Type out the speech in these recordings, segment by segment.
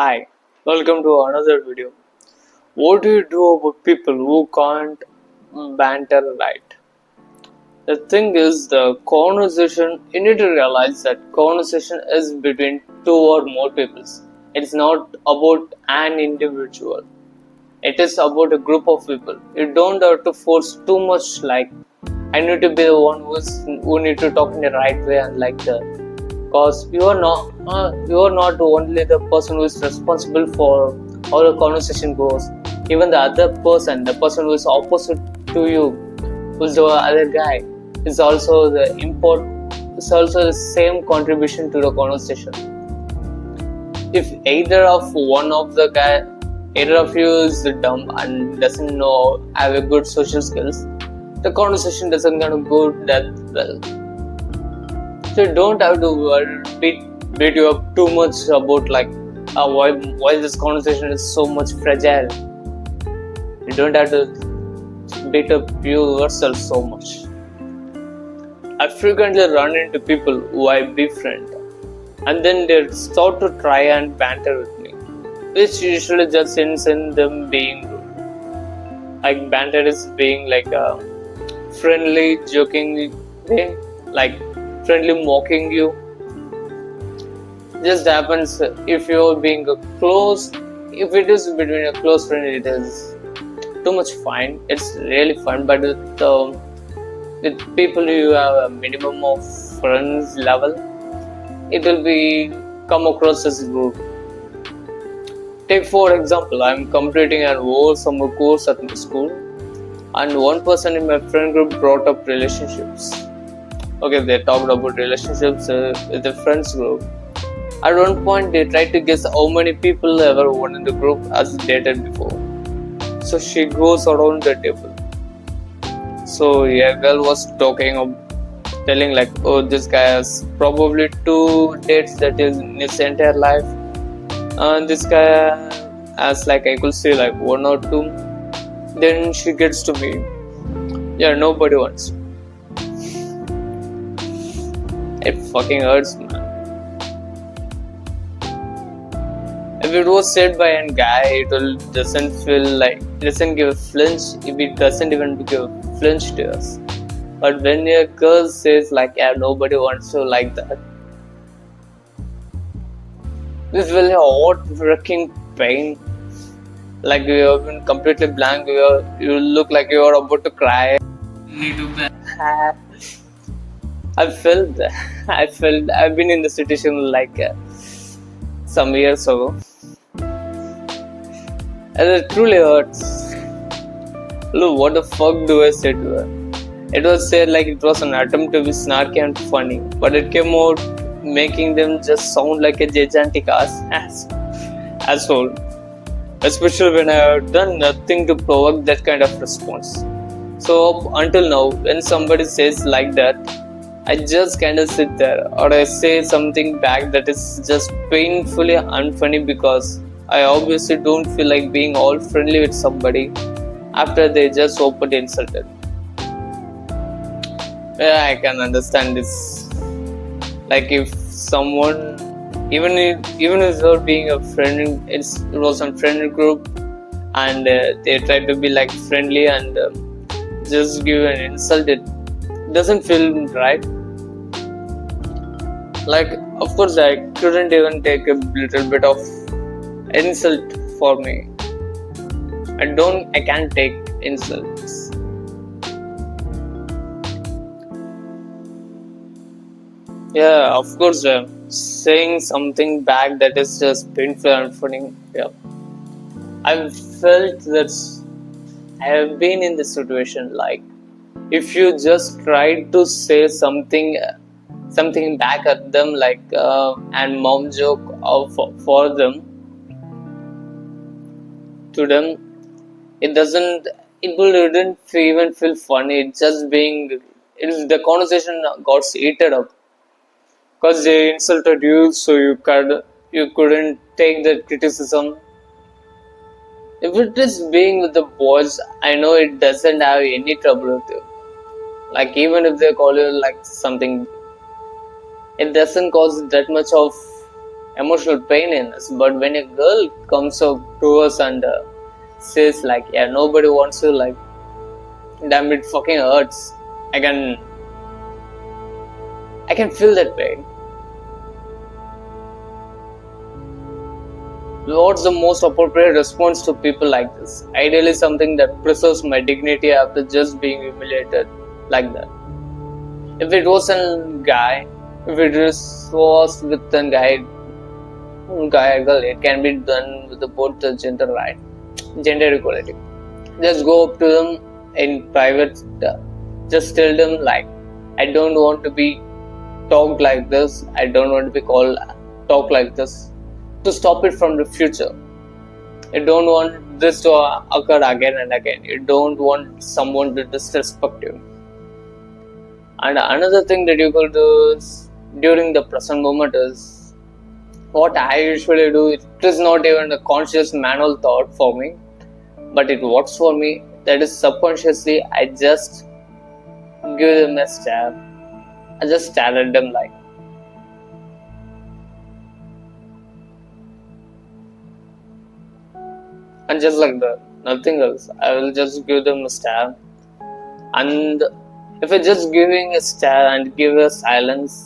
Hi, welcome to another video. What do you do about people who can't banter right? The thing is, the conversation, you need to realize that conversation is between two or more peoples. It's not about an individual. It is about a group of people. You don't have to force too much like, I need to be the one who need to talk in the right way and like that. Because you are not only the person who is responsible for how the conversation goes. Even the other person, the person who is opposite to you, who's the other guy, is also the import. Is also the same contribution to the conversation. If either of you is dumb and doesn't know have a good social skills, the conversation doesn't gonna go that well. So you don't have to beat you up too much about like why this conversation is so much fragile. You don't have to beat up yourself so much. I frequently run into people who I befriend and then they start to try and banter with me, which usually just ends in them being rude. Like banter is being like a friendly, joking way, like friendly mocking you. Just happens if you're being a close. If it is between a close friend, it is too much fine. It's really fun, but with people you have a minimum of friends level, it will be come across as rude. Take for example, I'm completing an whole summer course at my school, and one person in my friend group brought up relationships. Okay, they talked about relationships with the friends group. At one point, they tried to guess how many people everyone in the group has dated before. So she goes around the table. So a girl was telling like, oh, this guy has probably 2 dates that is in his entire life, and this guy has like I could say like 1 or 2. Then she gets to me, yeah, nobody wants. It fucking hurts, man. If it was said by a guy, it doesn't give a flinch. If it doesn't even give a flinch to us. But when a girl says like, yeah, nobody wants to like that, this will hot wrecking pain. Like you have been completely blank. You look like you are about to cry. Need to be. I felt that. I've been in the situation like some years ago. And it truly hurts. Look, what the fuck do I say to her? It was said like it was an attempt to be snarky and funny, but it came out making them just sound like a gigantic asshole. Especially when I have done nothing to provoke that kind of response. So until now, when somebody says like that, I just kind of sit there or I say something back that is just painfully unfunny because I obviously don't feel like being all friendly with somebody after they just openly insulted. Yeah, I can understand this. Like if someone, even if they're being a friend, it was a friend group, and they try to be like friendly and just give an insult. It doesn't feel right. Like of course I couldn't even take a little bit of insult for me. I can't take insults. Yeah, of course, saying something back that is just painful and funny. Yeah, I've felt that I have been in this situation. Like, if you just try to say something back at them, like and mom joke for them to them, it wouldn't even feel funny. It's just the conversation got heated up because they insulted you, so you couldn't take the criticism. If it is being with the boys, I know it doesn't have any trouble with you. Like even if they call you like something, it doesn't cause that much of emotional pain in us. But when a girl comes up to us and says like, yeah, nobody wants you, like, damn, it fucking hurts. I can I can feel that pain. What's the most appropriate response to people like this? Ideally, something that preserves my dignity after just being humiliated like that. If it was a guy, if it was with a guy or girl, it can be done with both the gender right, gender equality. Just go up to them in private, just tell them like, I don't want to be talked like this, I don't want to be called talk like this, to stop it from the future. You don't want this to occur again and again. You don't want someone to disrespect you. And another thing that you could do is, during the present moment, is what I usually do. It is not even a conscious manual thought for me, but it works for me. That is, subconsciously, I just give them a stare. I just stare at them like, and just like that, nothing else. I will just give them a stare. And if I just giving a stare and give a silence,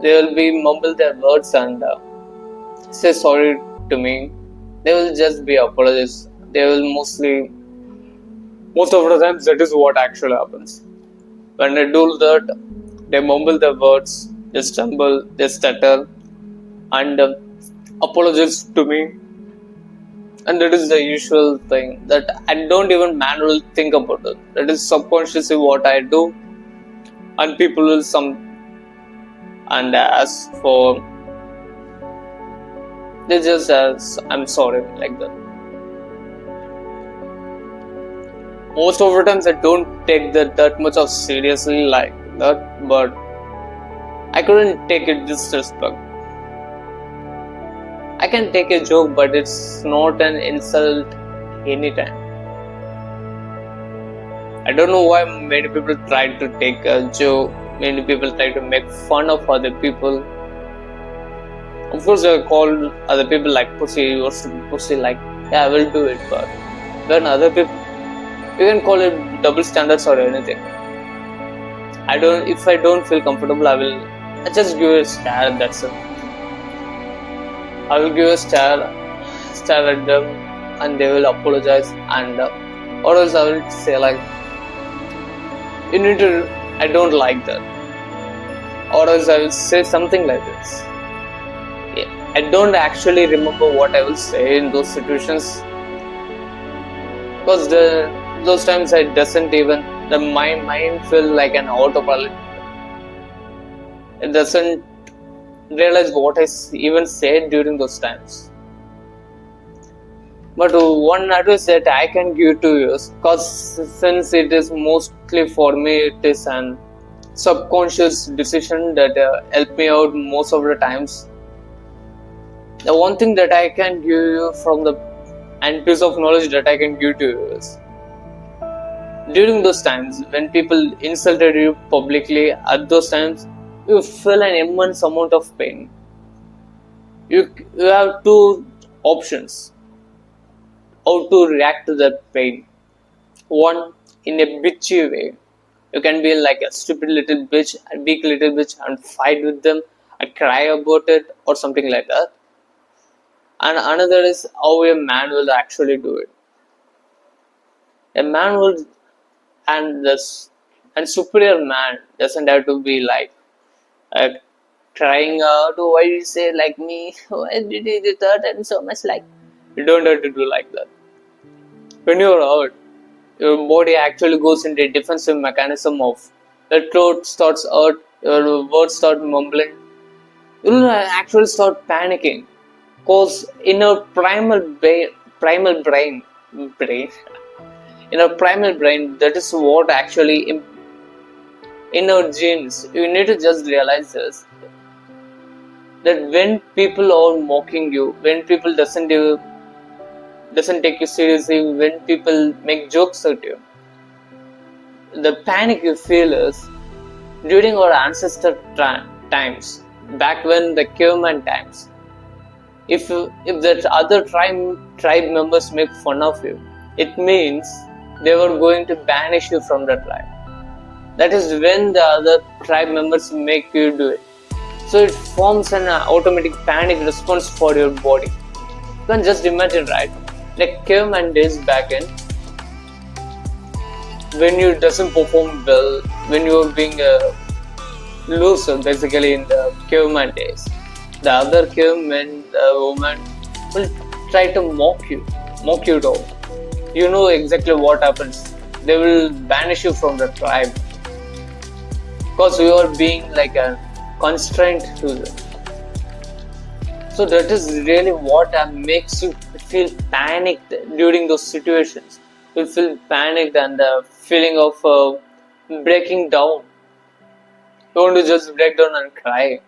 they will be mumble their words and say sorry to me. They will just be apologies. They will most of the times that is what actually happens. When I do that, they mumble their words, they stumble, they stutter, and apologize to me. And that is the usual thing that I don't even manually think about it. That is subconsciously what I do, and people will and ask for, they just ask, I'm sorry, like that. Most of the times I don't take that much of seriously like that, but I couldn't take it disrespect. I can take a joke, but it's not an insult anytime. I don't know why many people try to take a joke, many people try to make fun of other people. Of course, they call other people like pussy or pussy, like, yeah, I will do it, but when other people, you can call it double standards or anything. If I don't feel comfortable, I just give a stare, that's it. I will give a stare at them, and they will apologize, and or else I will say like, you need to, I don't like that, or else I will say something like this. I don't actually remember what I will say in those situations, because those times I doesn't even, my mind feels like an autopilot. It doesn't realize what I even said during those times. But one advice that I can give to you, because since it is mostly for me, it is an subconscious decision that help me out most of the times. The one thing that I can give you and piece of knowledge that I can give to you is, during those times when people insulted you publicly, at those times you feel an immense amount of pain. You have two options how to react to that pain. One, in a bitchy way. You can be like a stupid little bitch, a weak little bitch, and fight with them and cry about it or something like that. And another is how a man will actually do it. A man will, and superior man doesn't have to be like crying out, oh, why did you say like me? Why did you do that? And so much like. You don't have to do like that. When you're hurt, your body actually goes into a defensive mechanism of the throat starts hurt, your words start mumbling. You'll actually start panicking. Because in our primal brain, in our primal brain, that is what actually in our genes. You need to just realize this, that when people are mocking you, when people doesn't take you seriously, when people make jokes at you, the panic you feel is during our ancestor times, back when the caveman times. If that other tribe members make fun of you, it means they were going to banish you from the tribe. That is when the other tribe members make you do it. So it forms an automatic panic response for your body. You can just imagine, right? Like caveman days back in, when you doesn't perform well, when you're being a loser, basically in the caveman days, the other cavemen, the woman will try to mock you down. You know exactly what happens. They will banish you from the tribe because you are being like a constraint to them. So that is really what makes you feel panicked during those situations. You feel panicked and the feeling of breaking down. You want to just break down and cry.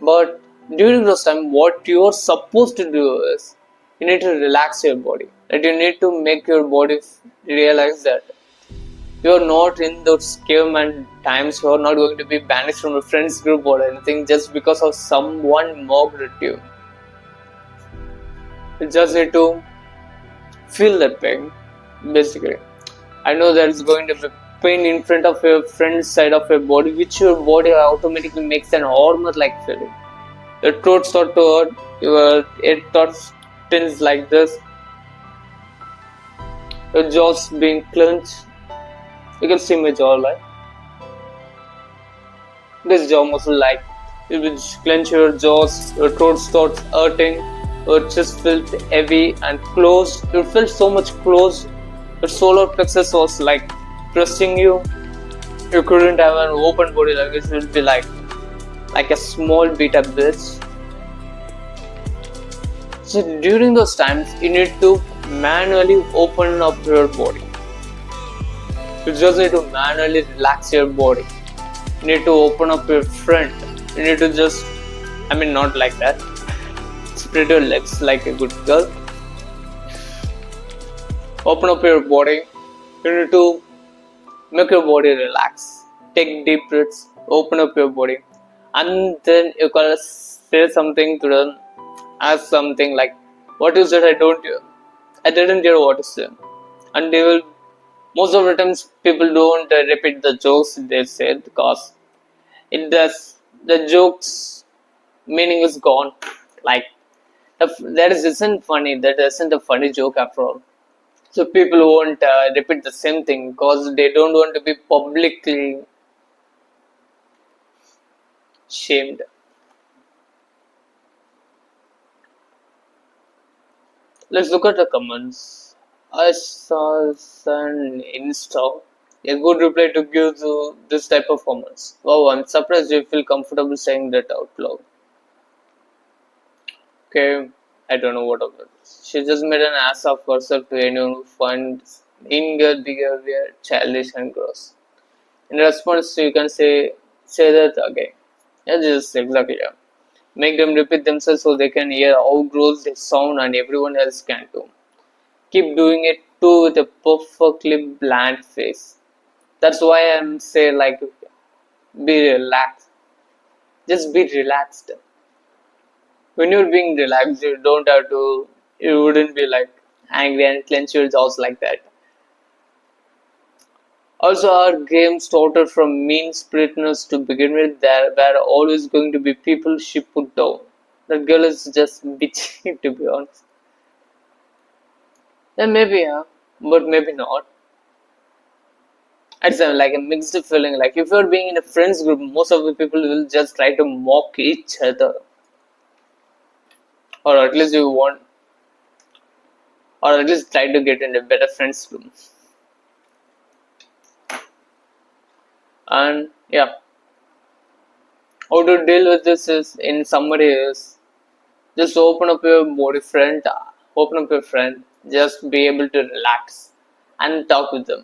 But during those time, what you are supposed to do is you need to relax your body. That you need to make your body realize that you are not in those caveman times. You are not going to be banished from a friends group or anything just because of someone mocked at you. You just need to feel that pain, basically. I know there is going to be pain in front of your friend's side of your body, which your body automatically makes an armor-like feeling. Your throat start to hurt, your head starts tense like this, your jaws being clenched. You can see my jaw, like this jaw muscle, like you will clench your jaws, your throat starts hurting, your chest feels heavy and closed. You feel so much closed. Your solar plexus was like pressing you. You couldn't have an open body like this. It would be like a small beta bitch. So during those times, you need to manually open up your body. You just need to manually relax your body. You need to open up your front. You need to just, not like that. Spread your legs like a good girl. Open up your body. You need to make your body relax. Take deep breaths. Open up your body. And then you gotta say something to them. Ask something like, what you said I didn't hear what you said. And they will, most of the times people don't repeat the jokes they said because it does, the jokes meaning is gone. Like, that isn't funny, that isn't a funny joke after all. So people won't repeat the same thing because they don't want to be publicly shamed. Let's look at the comments. I saw an Insta. A good reply to give to this type of comments. Wow, I'm surprised you feel comfortable saying that out loud. Okay, I don't know what about this. She just made an ass of herself to anyone who finds in-girl behavior childish and gross. In response, you can say that again. Yeah, just exactly. Yeah. Make them repeat themselves so they can hear how gross they sound and everyone else can too. Keep doing it too with a perfectly bland face. That's why I'm saying like be relaxed. Just be relaxed. When you're being relaxed, you don't have to. You wouldn't be like angry and clench your jaws like that. Also, our game started from mean spiritedness to begin with. There were always going to be people she put down. That girl is just bitchy, to be honest. Then maybe, yeah, but maybe not. It's like a mixed feeling. Like if you're being in a friends group, most of the people will just try to mock each other, or at least you want, or at least try to get in a better friends group. And yeah, how to deal with this is in summary is just open up your body friend, open up your friend, just be able to relax and talk with them.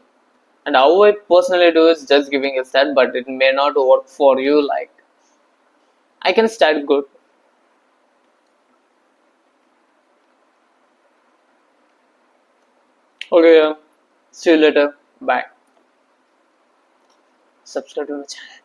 And how I personally do is just giving a start, but it may not work for you. Like I can start good. Okay, yeah. See you later. Bye. Subscribe to my channel.